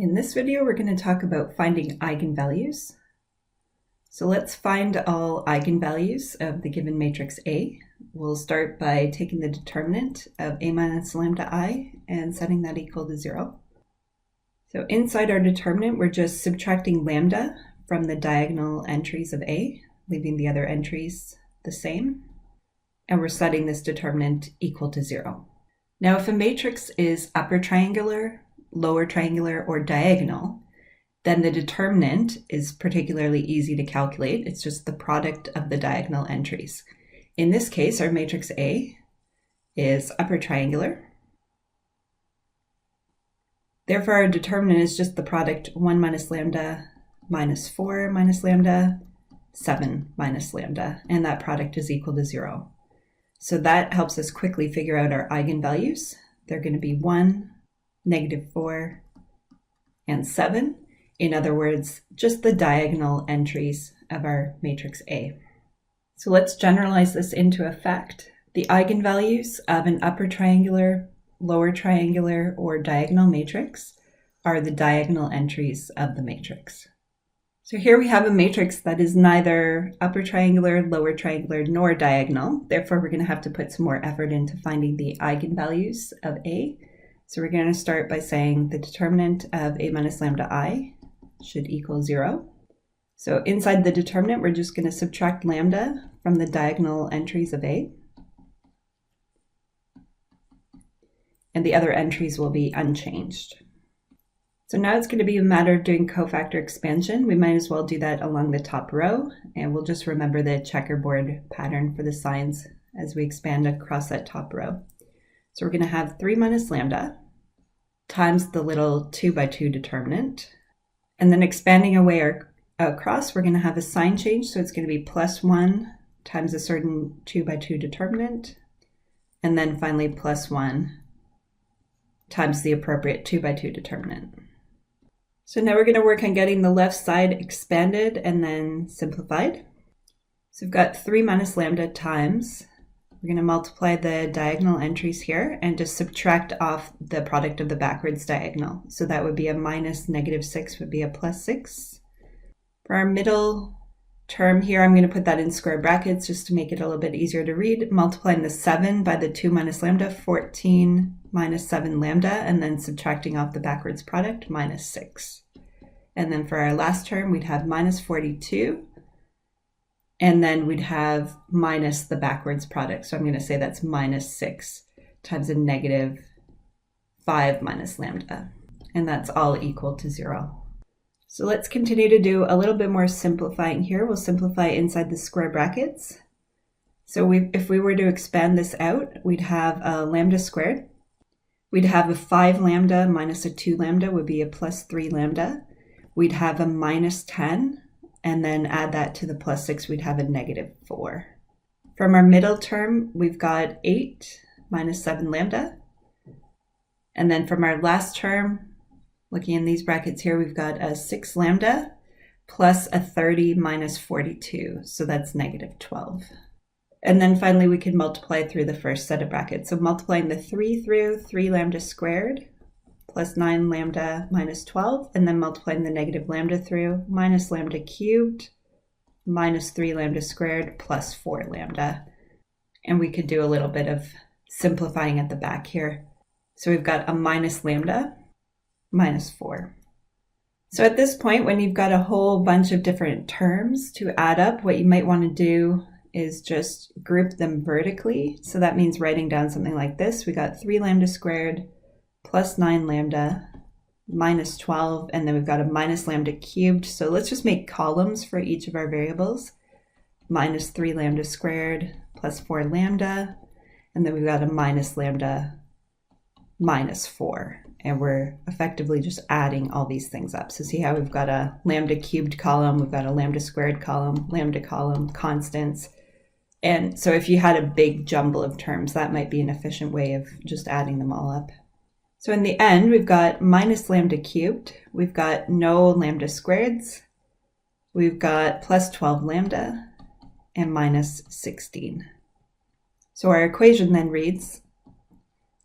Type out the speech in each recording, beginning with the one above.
In this video, we're going to talk about finding eigenvalues. So let's find all eigenvalues of the given matrix A. We'll start by taking the determinant of A minus lambda I and setting that equal to 0. So inside our determinant, we're just subtracting lambda from the diagonal entries of A, leaving the other entries the same. And we're setting this determinant equal to 0. Now, if a matrix is upper triangular, lower triangular, or diagonal, then the determinant is particularly easy to calculate. It's just the product of the diagonal entries. In this case, our matrix A is upper triangular. Therefore, our determinant is just the product 1 minus lambda minus 4 minus lambda, 7 minus lambda, and that product is equal to 0. So that helps us quickly figure out our eigenvalues. They're going to be 1, -4, and 7. In other words, just the diagonal entries of our matrix A. So let's generalize this into a fact. The eigenvalues of an upper triangular, lower triangular, or diagonal matrix are the diagonal entries of the matrix. So here we have a matrix that is neither upper triangular, lower triangular, nor diagonal. Therefore, we're going to have to put some more effort into finding the eigenvalues of A. So we're going to start by saying the determinant of A minus lambda I should equal 0. So inside the determinant, we're just going to subtract lambda from the diagonal entries of A. And the other entries will be unchanged. So now it's going to be a matter of doing cofactor expansion. We might as well do that along the top row, and we'll just remember the checkerboard pattern for the signs as we expand across that top row. So we're going to have 3 minus lambda times the little 2 by 2 determinant. And then expanding away across, we're going to have a sign change. So it's going to be plus 1 times a certain 2 by 2 determinant. And then finally plus 1 times the appropriate 2 by 2 determinant. So now we're going to work on getting the left side expanded and then simplified. So we've got 3 minus lambda times, we're going to multiply the diagonal entries here and just subtract off the product of the backwards diagonal. So that would be a minus -6 would be a plus 6. For our middle term here, I'm going to put that in square brackets just to make it a little bit easier to read. Multiplying the 7 by the 2 minus lambda, 14 minus 7 lambda, and then subtracting off the backwards product, minus 6. And then for our last term, we'd have minus 42. And then we'd have minus the backwards product. So I'm going to say that's minus 6 times a -5 minus lambda. And that's all equal to 0. So let's continue to do a little bit more simplifying here. We'll simplify inside the square brackets. So if we were to expand this out, we'd have a lambda squared. We'd have a 5 lambda minus a 2 lambda would be a plus 3 lambda. We'd have a minus 10. And then add that to the plus 6, we'd have a -4. From our middle term, we've got 8 minus 7 lambda. And then from our last term, looking in these brackets here, we've got a 6 lambda plus a 30 minus 42. So that's -12. And then finally, we can multiply through the first set of brackets. So multiplying the 3 through, 3 lambda squared plus 9 lambda minus 12, and then multiplying the negative lambda through, minus lambda cubed, minus 3 lambda squared, plus 4 lambda. And we could do a little bit of simplifying at the back here. So we've got a minus lambda, minus 4. So at this point, when you've got a whole bunch of different terms to add up, what you might want to do is just group them vertically. So that means writing down something like this. We got 3 lambda squared, plus 9 lambda, minus 12, and then we've got a minus lambda cubed. So let's just make columns for each of our variables. Minus 3 lambda squared, plus 4 lambda, and then we've got a minus lambda, minus 4. And we're effectively just adding all these things up. So see how we've got a lambda cubed column, we've got a lambda squared column, constants. And so if you had a big jumble of terms, that might be an efficient way of just adding them all up. So in the end, we've got minus lambda cubed, we've got no lambda squareds, we've got plus 12 lambda, and minus 16. So our equation then reads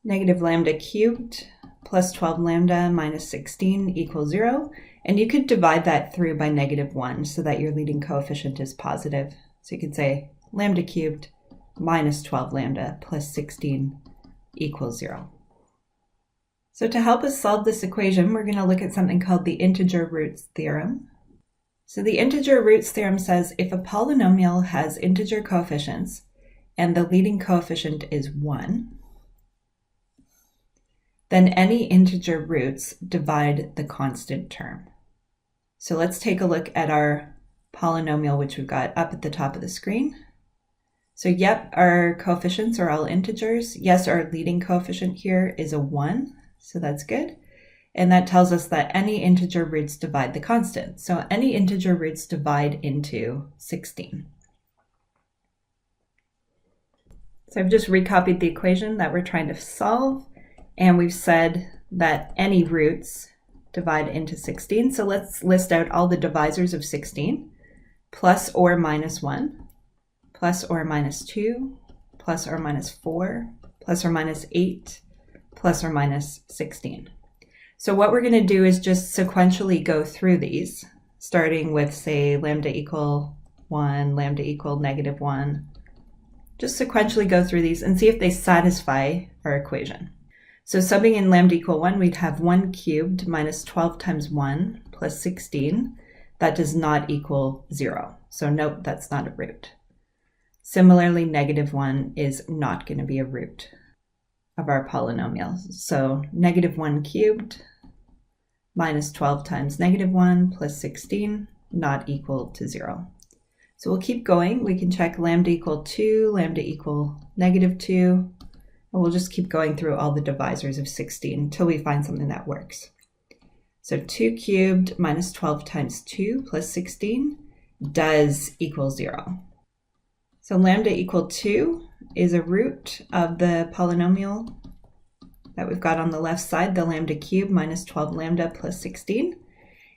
negative lambda cubed plus 12 lambda minus 16 equals 0. And you could divide that through by -1 so that your leading coefficient is positive. So you could say lambda cubed minus 12 lambda plus 16 equals 0. So to help us solve this equation, we're going to look at something called the integer roots theorem. So the integer roots theorem says if a polynomial has integer coefficients and the leading coefficient is 1, then any integer roots divide the constant term. So let's take a look at our polynomial, which we've got up at the top of the screen. So yep, our coefficients are all integers. Yes, our leading coefficient here is a 1, so that's good. And that tells us that any integer roots divide the constant. So any integer roots divide into 16. So I've just recopied the equation that we're trying to solve, and we've said that any roots divide into 16. So let's list out all the divisors of 16. Plus or minus 1, plus or minus 2, plus or minus 4, plus or minus 8, plus or minus 16. So what we're going to do is just sequentially go through these, starting with, say, lambda equal 1, lambda equal -1. Just sequentially go through these and see if they satisfy our equation. So subbing in lambda equal 1, we'd have 1 cubed minus 12 times 1 plus 16. That does not equal 0. So nope, that's not a root. Similarly, -1 is not going to be a root of our polynomial. So -1 cubed minus 12 times -1 plus 16, not equal to 0. So we'll keep going. We can check lambda equal 2, lambda equal -2, and we'll just keep going through all the divisors of 16 until we find something that works. So 2 cubed minus 12 times 2 plus 16 does equal 0. So lambda equal 2 is a root of the polynomial that we've got on the left side, the lambda cubed minus 12 lambda plus 16.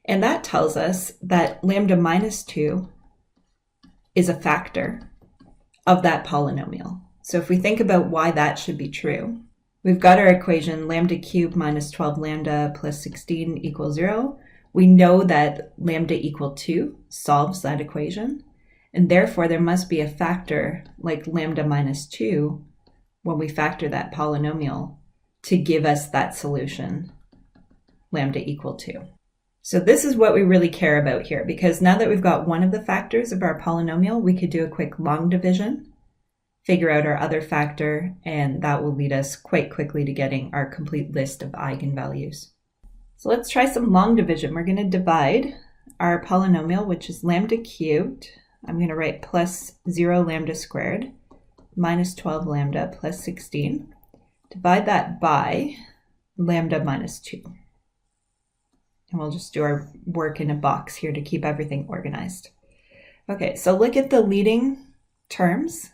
And that tells us that lambda minus 2 is a factor of that polynomial. So if we think about why that should be true, we've got our equation lambda cubed minus 12 lambda plus 16 equals 0. We know that lambda equal 2 solves that equation, and therefore there must be a factor like lambda minus 2 when we factor that polynomial to give us that solution, lambda equal 2. So this is what we really care about here, because now that we've got one of the factors of our polynomial, we could do a quick long division, figure out our other factor, and that will lead us quite quickly to getting our complete list of eigenvalues. So let's try some long division. We're going to divide our polynomial, which is lambda cubed. I'm going to write plus 0 lambda squared minus 12 lambda plus 16. Divide that by lambda minus 2. And we'll just do our work in a box here to keep everything organized. Okay, so look at the leading terms.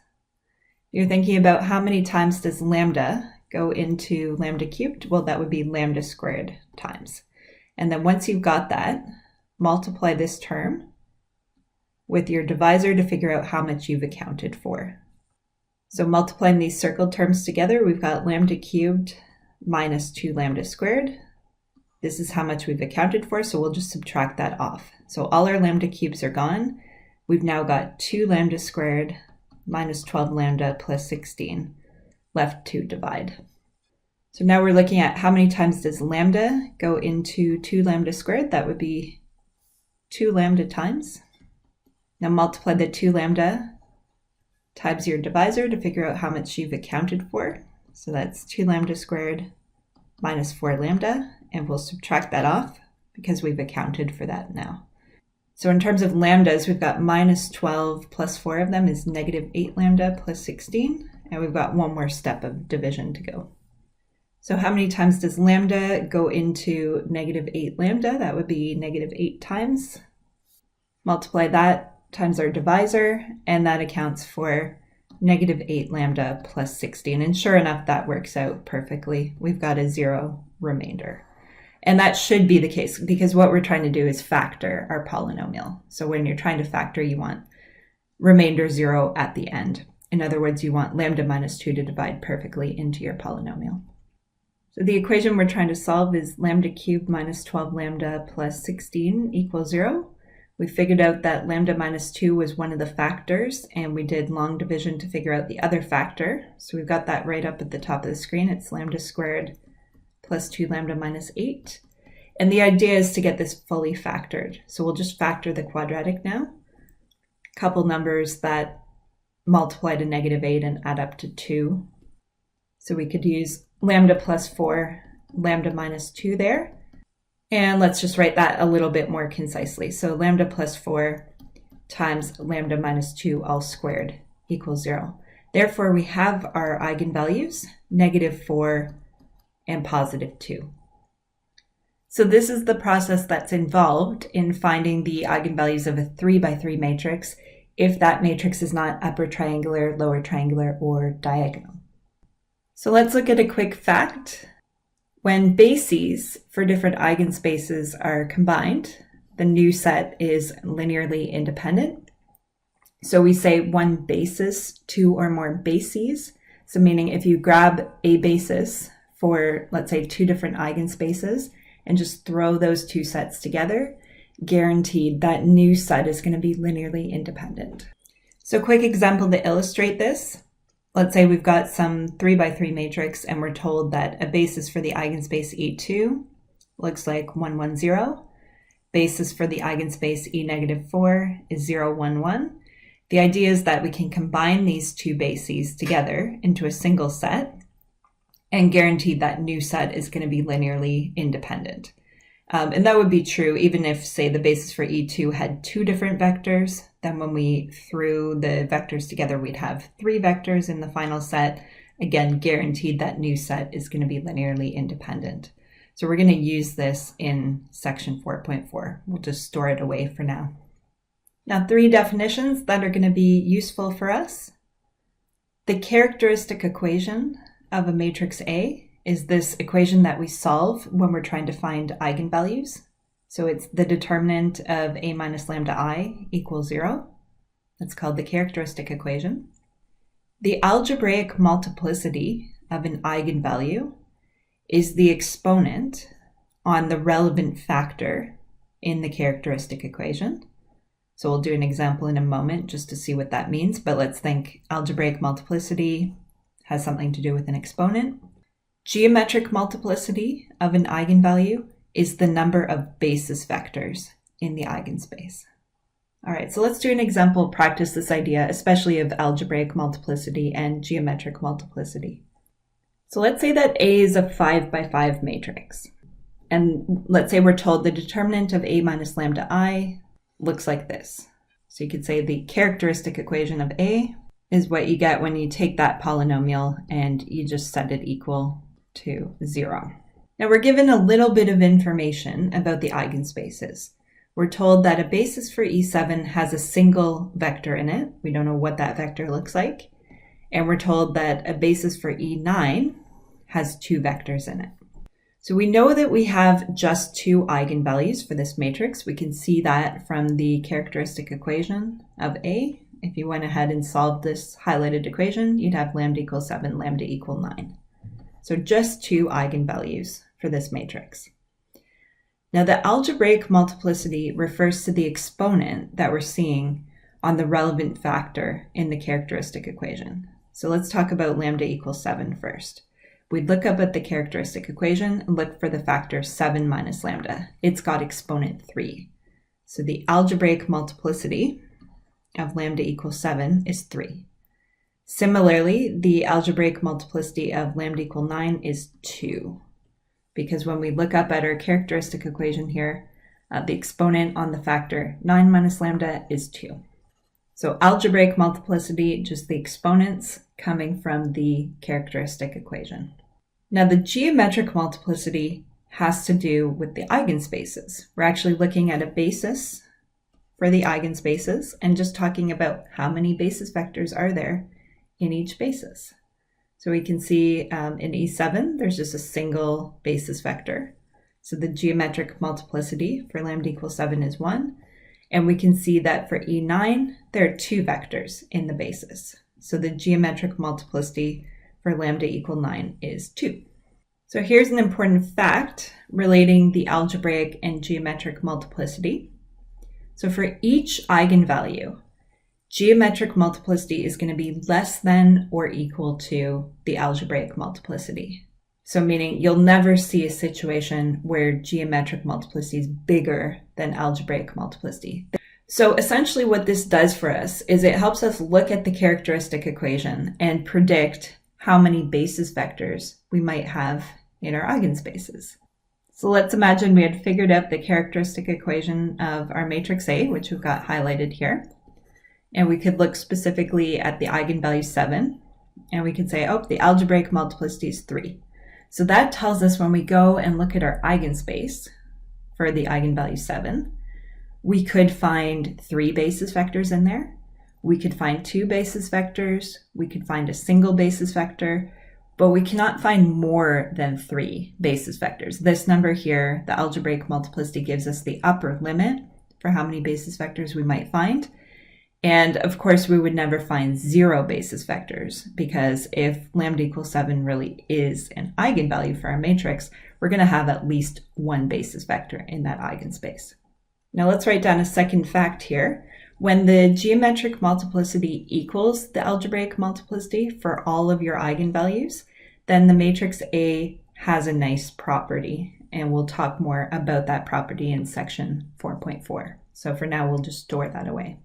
You're thinking about how many times does lambda go into lambda cubed? Well, that would be lambda squared times. And then once you've got that, multiply this term with your divisor to figure out how much you've accounted for. So multiplying these circled terms together, we've got lambda cubed minus 2 lambda squared. This is how much we've accounted for, so we'll just subtract that off. So all our lambda cubes are gone. We've now got 2 lambda squared minus 12 lambda plus 16 left to divide. So now we're looking at how many times does lambda go into 2 lambda squared? That would be 2 lambda times. Now multiply the 2 lambda times your divisor to figure out how much you've accounted for. So that's 2 lambda squared minus 4 lambda, and we'll subtract that off because we've accounted for that now. So in terms of lambdas, we've got minus 12 plus 4 of them is negative 8 lambda plus 16, and we've got one more step of division to go. So how many times does lambda go into negative 8 lambda? That would be negative 8 times. Multiply that times our divisor, and that accounts for negative 8 lambda plus 16. And sure enough, that works out perfectly. We've got a 0 remainder. And that should be the case because what we're trying to do is factor our polynomial. So when you're trying to factor, you want remainder 0 at the end. In other words, you want lambda minus 2 to divide perfectly into your polynomial. So the equation we're trying to solve is lambda cubed minus 12 lambda plus 16 equals 0. We figured out that lambda minus 2 was one of the factors, and we did long division to figure out the other factor. So we've got that right up at the top of the screen. It's lambda squared plus 2 lambda minus 8. And the idea is to get this fully factored. So we'll just factor the quadratic now. A couple numbers that multiply to -8 and add up to 2. So we could use lambda plus 4, lambda minus 2 there. And let's just write that a little bit more concisely. So lambda plus 4 times lambda minus 2 all squared equals 0. Therefore, we have our eigenvalues, -4 and +2. So this is the process that's involved in finding the eigenvalues of a 3x3 matrix if that matrix is not upper triangular, lower triangular, or diagonal. So let's look at a quick fact. When bases for different eigenspaces are combined, the new set is linearly independent. So we say one basis, two or more bases. So meaning if you grab a basis for, let's say, two different eigenspaces and just throw those two sets together, guaranteed that new set is going to be linearly independent. So quick example to illustrate this. Let's say we've got some 3x3 matrix and we're told that a basis for the eigenspace E2 looks like 1, 1, 0. Basis for the eigenspace E-4 is 0, 1, 1. The idea is that we can combine these two bases together into a single set and guarantee that new set is going to be linearly independent. And that would be true even if, say, the basis for E2 had two different vectors. Then when we threw the vectors together, we'd have three vectors in the final set. Again, guaranteed that new set is going to be linearly independent. So we're going to use this in section 4.4. We'll just store it away for now. Now, three definitions that are going to be useful for us. The characteristic equation of a matrix A is this equation that we solve when we're trying to find eigenvalues. So it's the determinant of A minus lambda I equals 0. That's called the characteristic equation. The algebraic multiplicity of an eigenvalue is the exponent on the relevant factor in the characteristic equation. So we'll do an example in a moment just to see what that means, but let's think algebraic multiplicity has something to do with an exponent. Geometric multiplicity of an eigenvalue is the number of basis vectors in the eigenspace. All right, so let's do an example, practice this idea, especially of algebraic multiplicity and geometric multiplicity. So let's say that A is a 5x5 matrix. And let's say we're told the determinant of A minus lambda I looks like this. So you could say the characteristic equation of A is what you get when you take that polynomial and you just set it equal to 0. Now we're given a little bit of information about the eigenspaces. We're told that a basis for E7 has a single vector in it. We don't know what that vector looks like. And we're told that a basis for E9 has two vectors in it. So we know that we have just two eigenvalues for this matrix. We can see that from the characteristic equation of A. If you went ahead and solved this highlighted equation, you'd have lambda equals 7, lambda equal 9. So just two eigenvalues for this matrix. Now the algebraic multiplicity refers to the exponent that we're seeing on the relevant factor in the characteristic equation. So let's talk about lambda equals 7 first. We'd look up at the characteristic equation and look for the factor 7 minus lambda. It's got exponent 3. So the algebraic multiplicity of lambda equals 7 is 3. Similarly, the algebraic multiplicity of lambda equal 9 is 2, because when we look up at our characteristic equation here, the exponent on the factor 9 minus lambda is 2. So algebraic multiplicity, just the exponents coming from the characteristic equation. Now the geometric multiplicity has to do with the eigenspaces. We're actually looking at a basis for the eigenspaces and just talking about how many basis vectors are there in each basis. So we can see in E7, there's just a single basis vector. So the geometric multiplicity for lambda equals 7 is 1. And we can see that for E9, there are two vectors in the basis. So the geometric multiplicity for lambda equal 9 is 2. So So here's an important fact relating the algebraic and geometric multiplicity. So for each eigenvalue, geometric multiplicity is going to be less than or equal to the algebraic multiplicity. So meaning you'll never see a situation where geometric multiplicity is bigger than algebraic multiplicity. So essentially what this does for us is it helps us look at the characteristic equation and predict how many basis vectors we might have in our eigenspaces. So let's imagine we had figured out the characteristic equation of our matrix A, which we've got highlighted here. And we could look specifically at the eigenvalue 7, and we could say, oh, the algebraic multiplicity is 3. So that tells us when we go and look at our eigenspace for the eigenvalue 7, we could find 3 basis vectors in there. We could find 2 basis vectors. We could find a single basis vector, but we cannot find more than 3 basis vectors. This number here, the algebraic multiplicity, gives us the upper limit for how many basis vectors we might find. And of course, we would never find 0 basis vectors, because if lambda equals 7 really is an eigenvalue for our matrix, we're going to have at least 1 basis vector in that eigenspace. Now let's write down a second fact here. When the geometric multiplicity equals the algebraic multiplicity for all of your eigenvalues, then the matrix A has a nice property, and we'll talk more about that property in section 4.4. So for now, we'll just store that away.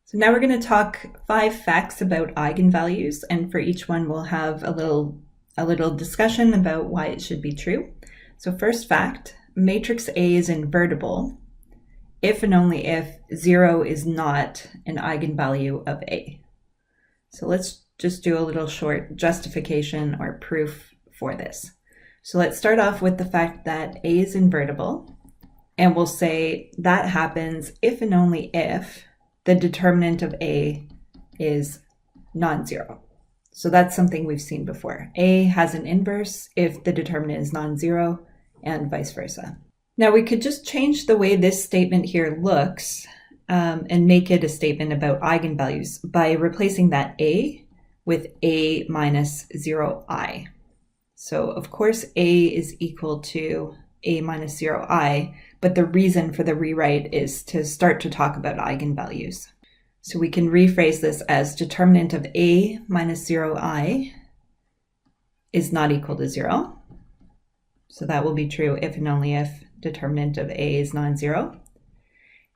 So now we're going to talk 5 facts about eigenvalues, and for each one we'll have a little discussion about why it should be true. So first fact, matrix A is invertible if and only if 0 is not an eigenvalue of A. So let's just do a little short justification or proof for this. So let's start off with the fact that A is invertible, and we'll say that happens if and only if the determinant of A is non-zero. So that's something we've seen before. A has an inverse if the determinant is non-zero, and vice versa. Now we could just change the way this statement here looks and make it a statement about eigenvalues by replacing that A with A minus 0i. So of course A is equal to A minus 0i, but the reason for the rewrite is to start to talk about eigenvalues. So we can rephrase this as determinant of A minus 0i is not equal to 0. So that will be true if and only if determinant of A is non-zero.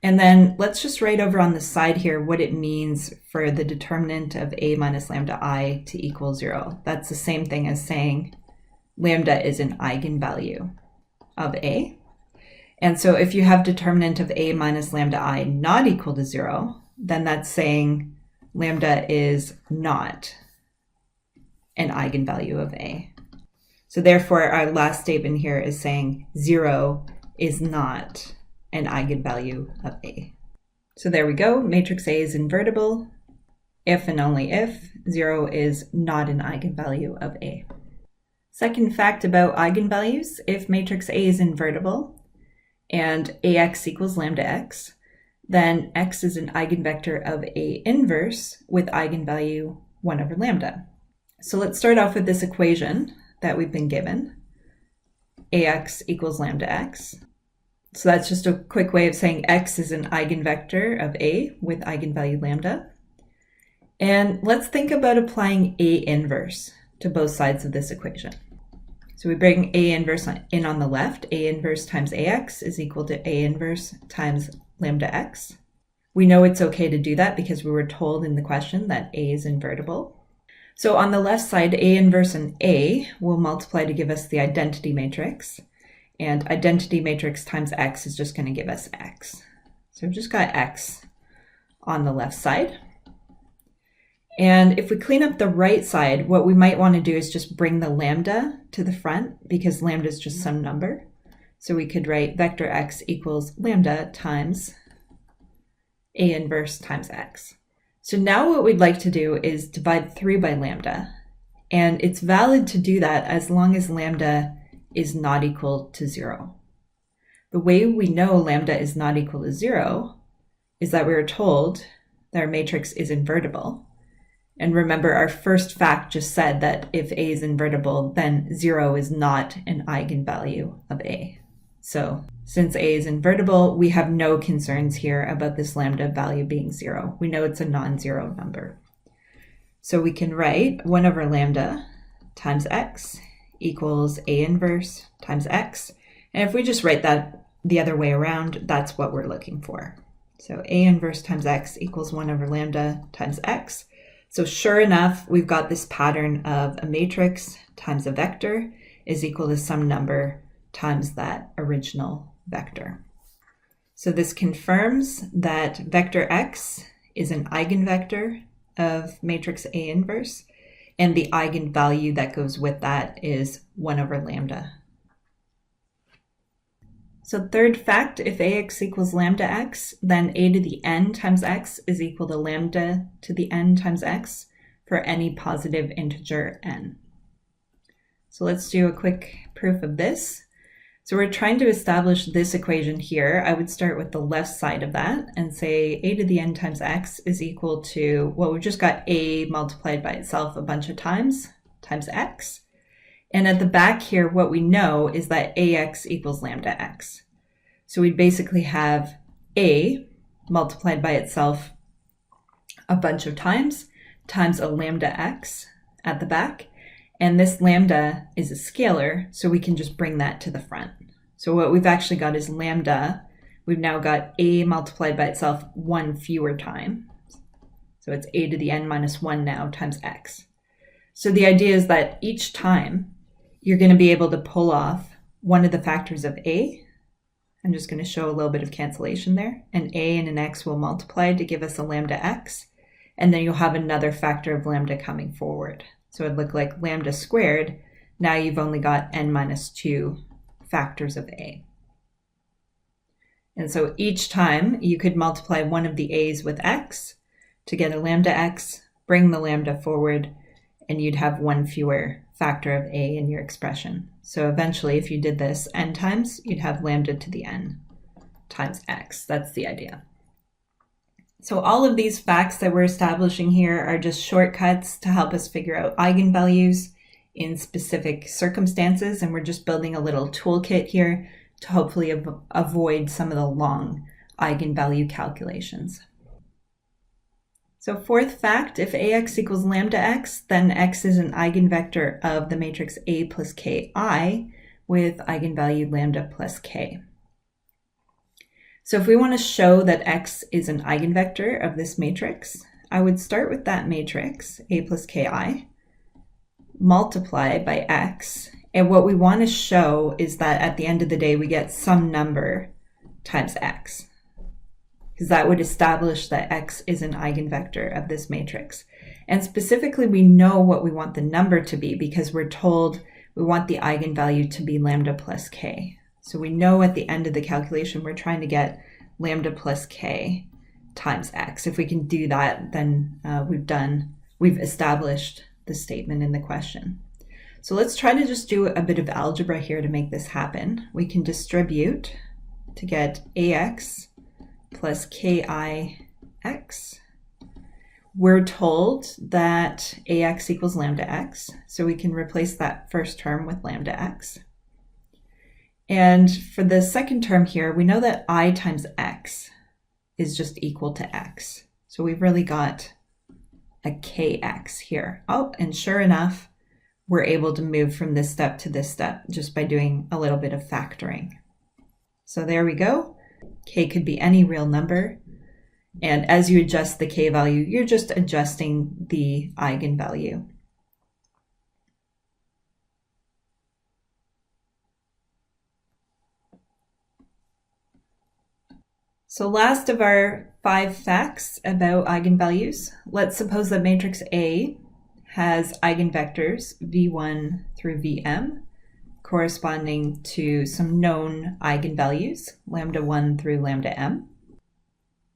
And then let's just write over on the side here what it means for the determinant of A minus lambda I to equal 0. That's the same thing as saying lambda is an eigenvalue of A. And so if you have determinant of A minus lambda I not equal to 0, then that's saying lambda is not an eigenvalue of A. So therefore, our last statement here is saying 0 is not an eigenvalue of A. So there we go. Matrix A is invertible if and only if 0 is not an eigenvalue of A. Second fact about eigenvalues, if matrix A is invertible and AX equals lambda X, then X is an eigenvector of A inverse with eigenvalue 1 over lambda. So let's start off with this equation that we've been given. AX equals lambda X. So that's just a quick way of saying X is an eigenvector of A with eigenvalue lambda. And let's think about applying A inverse to both sides of this equation. So we bring A inverse in on the left. A inverse times AX is equal to A inverse times lambda X. We know it's okay to do that because we were told in the question that A is invertible. So on the left side, A inverse and A will multiply to give us the identity matrix. And identity matrix times X is just going to give us X. So we've just got X on the left side. And if we clean up the right side, what we might want to do is just bring the lambda to the front because lambda is just some number. So we could write vector X equals lambda times A inverse times X. So now what we'd like to do is divide through by lambda. And it's valid to do that as long as lambda is not equal to 0. The way we know lambda is not equal to 0 is that we were told that our matrix is invertible. And remember, our first fact just said that if A is invertible, then 0 is not an eigenvalue of A. So since A is invertible, we have no concerns here about this lambda value being 0. We know it's a non-zero number. So we can write 1 over lambda times x equals A inverse times x. And if we just write that the other way around, that's what we're looking for. So A inverse times x equals 1 over lambda times x. So sure enough, we've got this pattern of a matrix times a vector is equal to some number times that original vector. So this confirms that vector x is an eigenvector of matrix A inverse, and the eigenvalue that goes with that is 1 over lambda. So third fact, if ax equals lambda x, then a to the n times x is equal to lambda to the n times x for any positive integer n. So let's do a quick proof of this. So we're trying to establish this equation here. I would start with the left side of that and say a to the n times x is equal to, well, we've just got a multiplied by itself a bunch of times x. And at the back here, what we know is that ax equals lambda x. So we'd basically have a multiplied by itself a bunch of times a lambda x at the back. And this lambda is a scalar, so we can just bring that to the front. So what we've actually got is lambda. We've now got a multiplied by itself one fewer time. So it's a to the n minus 1 now times x. So the idea is that each time you're going to be able to pull off one of the factors of a. I'm just going to show a little bit of cancellation there. An a and an x will multiply to give us a lambda x. And then you'll have another factor of lambda coming forward. So it'd look like lambda squared. Now you've only got n minus 2 factors of a. And so each time you could multiply one of the a's with x to get a lambda x, bring the lambda forward, and you'd have one fewer factor of a in your expression. So eventually, if you did this n times, you'd have lambda to the n times x. That's the idea. So all of these facts that we're establishing here are just shortcuts to help us figure out eigenvalues in specific circumstances, and we're just building a little toolkit here to hopefully avoid some of the long eigenvalue calculations. So fourth fact, if ax equals lambda x, then x is an eigenvector of the matrix A plus ki with eigenvalue lambda plus k. So if we want to show that x is an eigenvector of this matrix, I would start with that matrix, A plus ki, multiply by x, and what we want to show is that at the end of the day we get some number times x, because that would establish that x is an eigenvector of this matrix. And specifically, we know what we want the number to be because we're told we want the eigenvalue to be lambda plus k. So we know at the end of the calculation we're trying to get lambda plus k times x. If we can do that, then we've established the statement in the question. So let's try to just do a bit of algebra here to make this happen. We can distribute to get ax plus kix. We're told that ax equals lambda x, so we can replace that first term with lambda x. And for the second term here, we know that I times x is just equal to x. So we've really got a kx here. Oh, and sure enough, we're able to move from this step to this step just by doing a little bit of factoring. So there we go. K could be any real number. And as you adjust the k value, you're just adjusting the eigenvalue. So last of our 5 facts about eigenvalues, let's suppose that matrix A has eigenvectors v1 through vm corresponding to some known eigenvalues, lambda 1 through lambda m.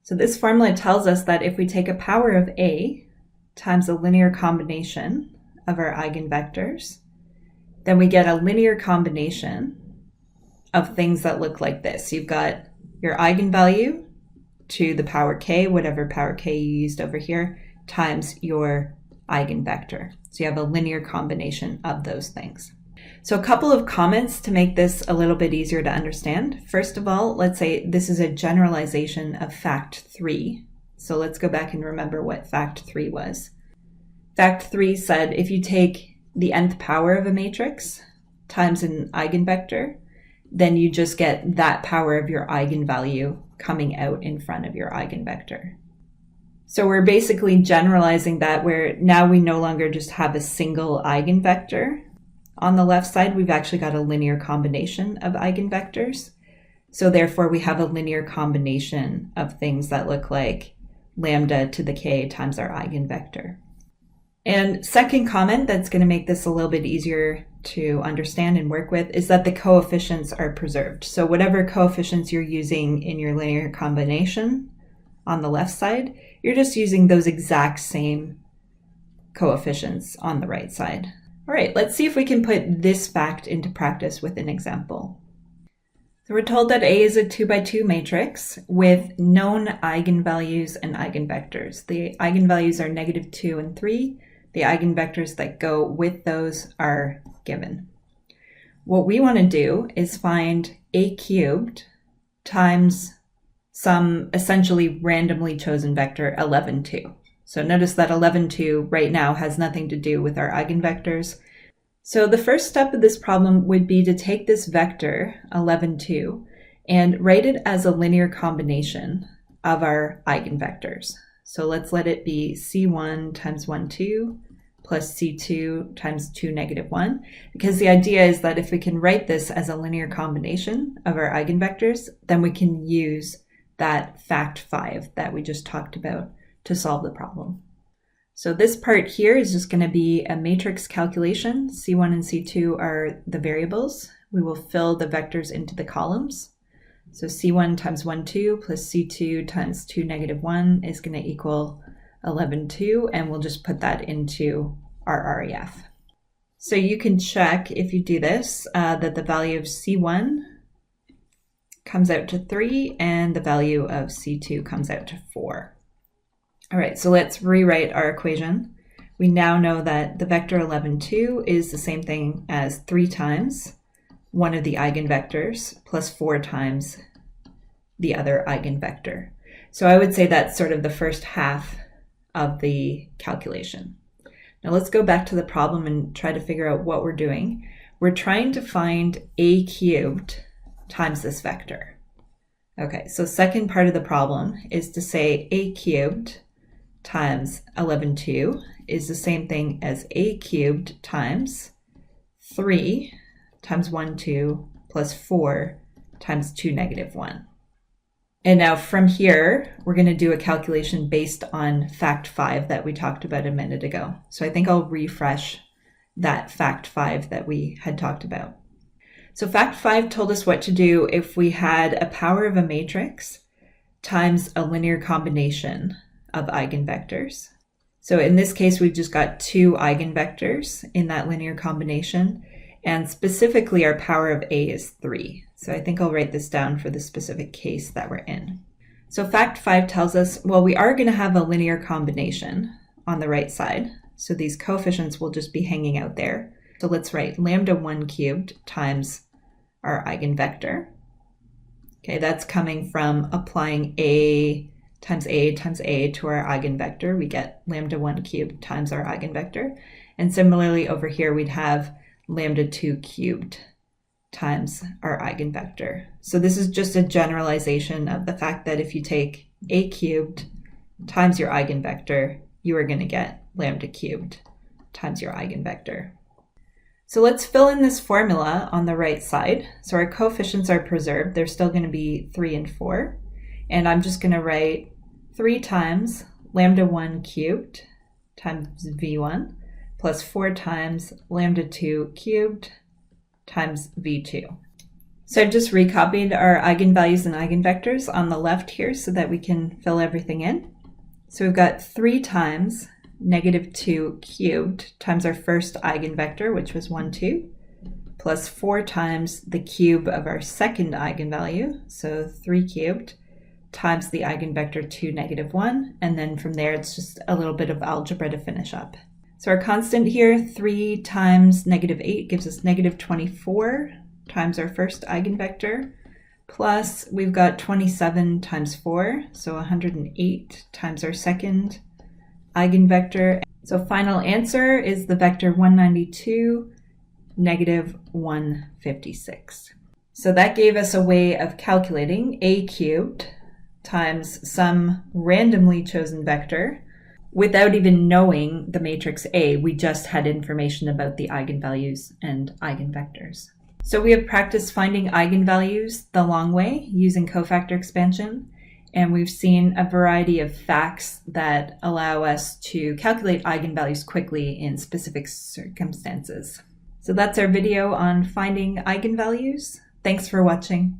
So this formula tells us that if we take a power of A times a linear combination of our eigenvectors, then we get a linear combination of things that look like this. You've got your eigenvalue to the power k, whatever power k you used over here, times your eigenvector. So you have a linear combination of those things. So a couple of comments to make this a little bit easier to understand. First of all, let's say this is a generalization of fact 3. So let's go back and remember what fact 3 was. Fact 3 said if you take the nth power of a matrix times an eigenvector, then you just get that power of your eigenvalue coming out in front of your eigenvector. So we're basically generalizing that where now we no longer just have a single eigenvector. On the left side, we've actually got a linear combination of eigenvectors. So therefore, we have a linear combination of things that look like lambda to the k times our eigenvector. And second comment that's going to make this a little bit easier to understand and work with is that the coefficients are preserved. So whatever coefficients you're using in your linear combination on the left side, you're just using those exact same coefficients on the right side. All right, let's see if we can put this fact into practice with an example. So we're told that A is a 2x2 matrix with known eigenvalues and eigenvectors. The eigenvalues are -2 and 3. The eigenvectors that go with those are given. What we want to do is find A cubed times some essentially randomly chosen vector 11, 2. So notice that 11, 2 right now has nothing to do with our eigenvectors. So the first step of this problem would be to take this vector 11, 2 and write it as a linear combination of our eigenvectors. So let's let it be C1 times 1, 2 plus C2 times 2, -1, because the idea is that if we can write this as a linear combination of our eigenvectors, then we can use that fact 5 that we just talked about to solve the problem. So this part here is just going to be a matrix calculation. C1 and C2 are the variables. We will fill the vectors into the columns. So C1 times 1, 2 plus C2 times 2, -1 is going to equal 11, 2, and we'll just put that into our REF. So you can check if you do this that the value of C1 comes out to 3 and the value of C2 comes out to 4. All right, so let's rewrite our equation. We now know that the vector 11, 2 is the same thing as 3 times one of the eigenvectors plus 4 times the other eigenvector. So I would say that's sort of the first half of the calculation. Now let's go back to the problem and try to figure out what we're doing. We're trying to find A cubed times this vector. Okay, so second part of the problem is to say A cubed times 11, 2 is the same thing as A cubed times 3 times 1, 2 plus 4 times 2, -1. And now from here, we're going to do a calculation based on fact 5 that we talked about a minute ago. So I think I'll refresh that fact 5 that we had talked about. So fact 5 told us what to do if we had a power of a matrix times a linear combination of eigenvectors. So in this case, we've just got 2 eigenvectors in that linear combination, and specifically our power of A is 3. So I think I'll write this down for the specific case that we're in. So fact 5 tells us, well, we are going to have a linear combination on the right side. So these coefficients will just be hanging out there. So let's write lambda 1 cubed times our eigenvector. Okay, that's coming from applying A times A times A to our eigenvector. We get lambda 1 cubed times our eigenvector. And similarly over here, we'd have lambda 2 cubed times our eigenvector. So this is just a generalization of the fact that if you take A cubed times your eigenvector, you are going to get lambda cubed times your eigenvector. So let's fill in this formula on the right side. So our coefficients are preserved. They're still going to be 3 and 4. And I'm just going to write 3 times lambda 1 cubed times V1 plus 4 times lambda 2 cubed times V2. So I've just recopied our eigenvalues and eigenvectors on the left here so that we can fill everything in. So we've got 3 times -2 cubed times our first eigenvector, which was 1, 2, plus 4 times the cube of our second eigenvalue, so 3 cubed, times the eigenvector 2, -1, and then from there it's just a little bit of algebra to finish up. So our constant here, 3 times -8 gives us -24 times our first eigenvector, plus we've got 27 times 4, so 108 times our second eigenvector. So final answer is the vector 192, -156. So that gave us a way of calculating a cubed times some randomly chosen vector without even knowing the matrix A. We just had information about the eigenvalues and eigenvectors. So we have practiced finding eigenvalues the long way using cofactor expansion, and we've seen a variety of facts that allow us to calculate eigenvalues quickly in specific circumstances. So that's our video on finding eigenvalues. Thanks for watching.